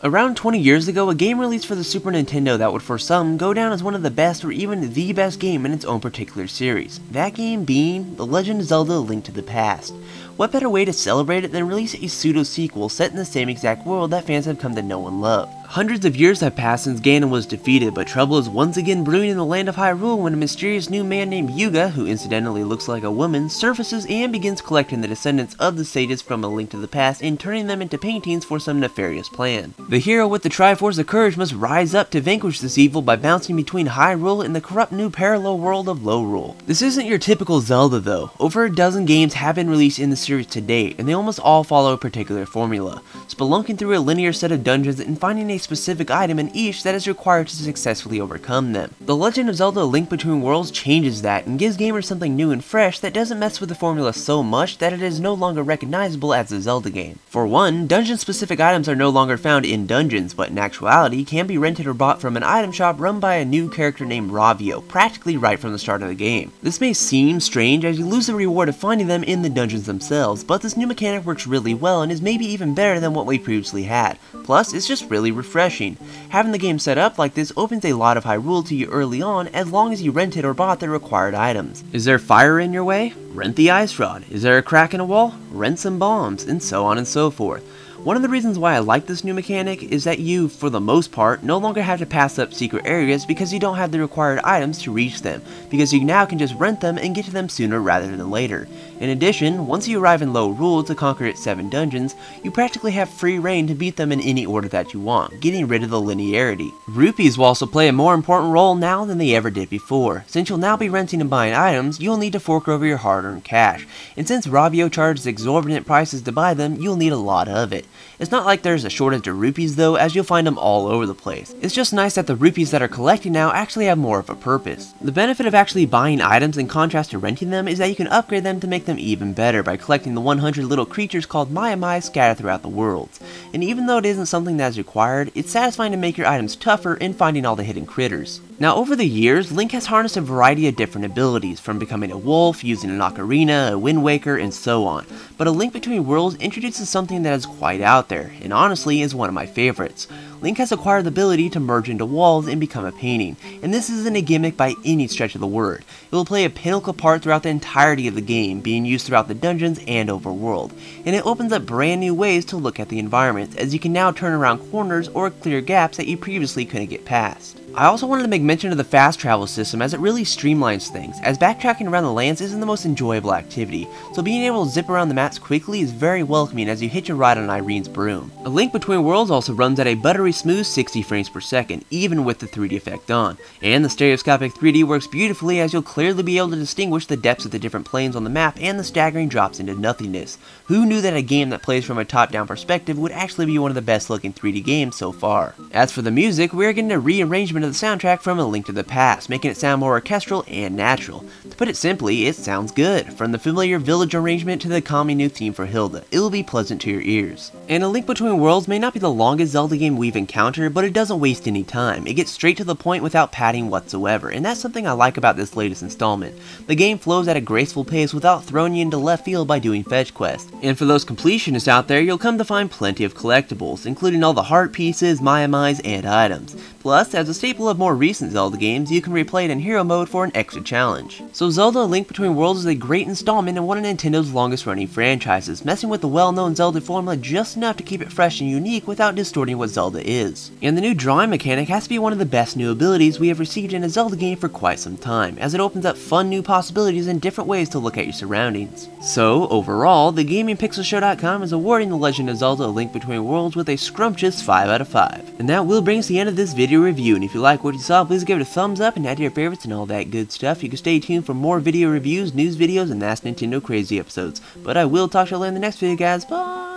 Around 20 years ago, a game released for the Super Nintendo that would for some go down as one of the best or even the best game in its own particular series. That game being The Legend of Zelda: A Link to the Past. What better way to celebrate it than release a pseudo-sequel set in the same exact world that fans have come to know and love. Hundreds of years have passed since Ganon was defeated, but trouble is once again brewing in the land of Hyrule when a mysterious new man named Yuga, who incidentally looks like a woman, surfaces and begins collecting the descendants of the sages from A Link to the Past and turning them into paintings for some nefarious plan. The hero with the Triforce of Courage must rise up to vanquish this evil by bouncing between Hyrule and the corrupt new parallel world of Lorule. This isn't your typical Zelda though. Over a dozen games have been released in the series to date, and they almost all follow a particular formula, spelunking through a linear set of dungeons and finding a specific item in each that is required to successfully overcome them. The Legend of Zelda: A Link Between Worlds changes that and gives gamers something new and fresh that doesn't mess with the formula so much that it is no longer recognizable as a Zelda game. For one, dungeon-specific items are no longer found in dungeons, but in actuality can be rented or bought from an item shop run by a new character named Ravio, practically right from the start of the game. This may seem strange as you lose the reward of finding them in the dungeons themselves, but this new mechanic works really well and is maybe even better than what we previously had. Plus, it's just really refreshing. Having the game set up like this opens a lot of Hyrule to you early on as long as you rented or bought the required items. Is there fire in your way? Rent the ice rod. Is there a crack in a wall? Rent some bombs, and so on and so forth. One of the reasons why I like this new mechanic is that you, for the most part, no longer have to pass up secret areas because you don't have the required items to reach them, because you now can just rent them and get to them sooner rather than later. In addition, once you arrive in Lorule to conquer its 7 dungeons, you practically have free reign to beat them in any order that you want, getting rid of the linearity. Rupees will also play a more important role now than they ever did before. Since you'll now be renting and buying items, you'll need to fork over your hard-earned cash, and since Ravio charges exorbitant prices to buy them, you'll need a lot of it. It's not like there's a shortage of rupees though, as you'll find them all over the place. It's just nice that the rupees that are collected now actually have more of a purpose. The benefit of actually buying items in contrast to renting them is that you can upgrade them to make them even better by collecting the 100 little creatures called Mai scattered throughout the worlds. And even though it isn't something that is required, it's satisfying to make your items tougher in finding all the hidden critters. Now over the years, Link has harnessed a variety of different abilities, from becoming a wolf, using an ocarina, a Wind Waker, and so on. But A Link Between Worlds introduces something that is quite out there, and honestly is one of my favorites. Link has acquired the ability to merge into walls and become a painting, and this isn't a gimmick by any stretch of the word. It will play a pinnacle part throughout the entirety of the game, being used throughout the dungeons and overworld, and it opens up brand new ways to look at the environment, as you can now turn around corners or clear gaps that you previously couldn't get past. I also wanted to make mention of the fast travel system, as it really streamlines things, as backtracking around the lands isn't the most enjoyable activity, so being able to zip around the maps quickly is very welcoming as you hitch a ride on Irene's broom. A Link Between Worlds also runs at a buttery smooth 60 frames per second, even with the 3D effect on, and the stereoscopic 3D works beautifully as you'll clearly be able to distinguish the depths of the different planes on the map and the staggering drops into nothingness. Who knew that a game that plays from a top-down perspective would actually be one of the best looking 3D games so far? As for the music, we are getting a rearrangement of the soundtrack from A Link to the Past, making it sound more orchestral and natural. To put it simply, it sounds good. From the familiar village arrangement to the calming new theme for Hilda, it will be pleasant to your ears. And A Link Between Worlds may not be the longest Zelda game we've encountered, but it doesn't waste any time. It gets straight to the point without padding whatsoever, and that's something I like about this latest installment. The game flows at a graceful pace without throwing you into left field by doing fetch quests. And for those completionists out there, you'll come to find plenty of collectibles, including all the heart pieces, Mai, and items. Plus, as a staple of more recent Zelda games, you can replay it in hero mode for an extra challenge. So Zelda: A Link Between Worlds is a great installment in one of Nintendo's longest running franchises, messing with the well-known Zelda formula just enough to keep it fresh and unique without distorting what Zelda is. And the new drawing mechanic has to be one of the best new abilities we have received in a Zelda game for quite some time, as it opens up fun new possibilities and different ways to look at your surroundings. So overall, the GamingPixelShow.com is awarding The Legend of Zelda: A Link Between Worlds with a scrumptious 5 out of 5. And that will bring us to the end of this video review, and if you like what you saw, please give it a thumbs up and add your favorites and all that good stuff. You can stay tuned for more video reviews, news videos, and That's Nintendo Crazy episodes. But I will talk to you all in the next video, guys. Bye!